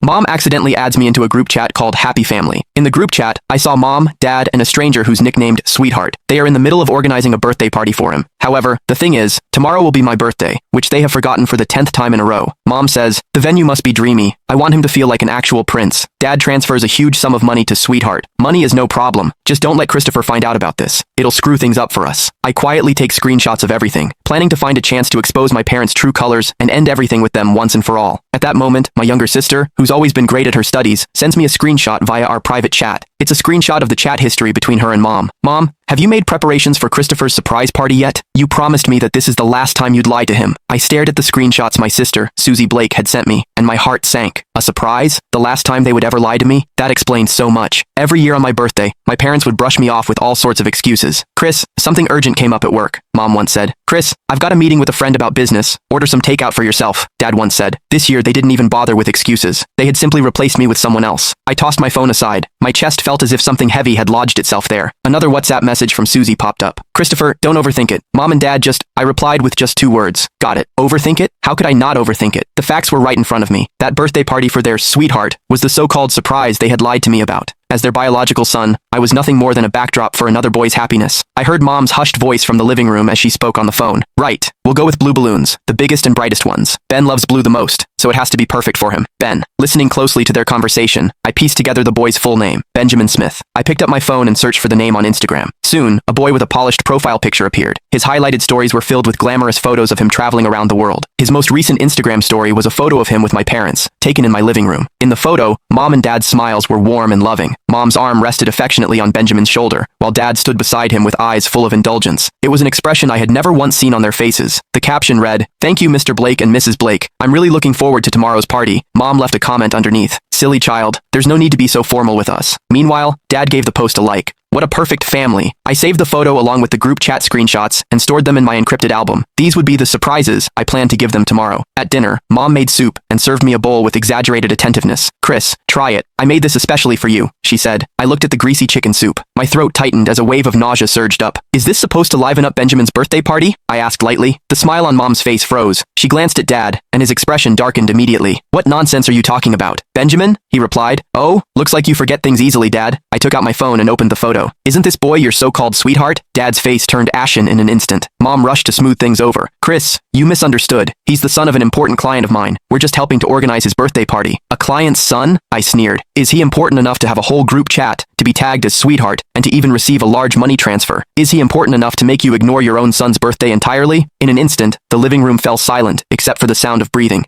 Mom accidentally adds me into a group chat called Happy Family. In the group chat, I saw Mom, Dad, and a stranger who's nicknamed Sweetheart. They are in the middle of organizing a birthday party for him. However, the thing is, tomorrow will be my birthday, which they have forgotten for the 10th time in a row. Mom says, the venue must be dreamy. I want him to feel like an actual prince. Dad transfers a huge sum of money to Sweetheart. Money is no problem. Just don't let Christopher find out about this. It'll screw things up for us. I quietly take screenshots of everything, planning to find a chance to expose my parents' true colors and end everything with them once and for all. At that moment, my younger sister, who's always been great at her studies, sends me a screenshot via our private chat. It's a screenshot of the chat history between her and Mom. Mom, have you made preparations for Christopher's surprise party yet? You promised me that this is the last time you'd lie to him. I stared at the screenshots my sister, Susie Blake, had sent me, and my heart sank. A surprise? The last time they would ever lie to me? That explains so much. Every year on my birthday, my parents would brush me off with all sorts of excuses. Chris, something urgent came up at work, Mom once said. Chris, I've got a meeting with a friend about business. Order some takeout for yourself, Dad once said. This year, they didn't even bother with excuses. They had simply replaced me with someone else. I tossed my phone aside. My chest felt as if something heavy had lodged itself there. Another WhatsApp message from Susie popped up. Christopher, don't overthink it. Mom and Dad I replied with just 2 words. Got it. Overthink it? How could I not overthink it? The facts were right in front of me. That birthday party for their sweetheart was the so-called surprise they had lied to me about. As their biological son, I was nothing more than a backdrop for another boy's happiness. I heard Mom's hushed voice from the living room as she spoke on the phone. Right. We'll go with blue balloons, the biggest and brightest ones. Ben loves blue the most, so it has to be perfect for him. Ben. Listening closely to their conversation, I pieced together the boy's full name, Benjamin Smith. I picked up my phone and searched for the name on Instagram. Soon, a boy with a polished profile picture appeared. His highlighted stories were filled with glamorous photos of him traveling around the world. His most recent Instagram story was a photo of him with my parents, taken in my living room. In the photo, Mom and Dad's smiles were warm and loving. Mom's arm rested affectionately on Benjamin's shoulder, while Dad stood beside him with eyes full of indulgence. It was an expression I had never once seen on their faces. The caption read, "Thank you, Mr. Blake and Mrs. Blake. I'm really looking forward to tomorrow's party." Mom left a comment underneath. "Silly child, there's no need to be so formal with us." Meanwhile, Dad gave the post a like. What a perfect family. I saved the photo along with the group chat screenshots and stored them in my encrypted album. These would be the surprises I planned to give them tomorrow. At dinner, Mom made soup and served me a bowl with exaggerated attentiveness. "Chris, try it. I made this especially for you," she said. I looked at the greasy chicken soup. My throat tightened as a wave of nausea surged up. "Is this supposed to liven up Benjamin's birthday party?" I asked lightly. The smile on Mom's face froze. She glanced at Dad, and his expression darkened immediately. "What nonsense are you talking about? Benjamin?" he replied. "Oh, looks like you forget things easily, Dad." I took out my phone and opened the photo. "Isn't this boy your so-called sweetheart?" Dad's face turned ashen in an instant. Mom rushed to smooth things over. "Chris, you misunderstood. He's the son of an important client of mine. We're just helping to organize his birthday party." "A client's son?" I sneered. "Is he important enough to have a whole group chat, to be tagged as sweetheart, and to even receive a large money transfer? Is he important enough to make you ignore your own son's birthday entirely?" In an instant, the living room fell silent, except for the sound of breathing.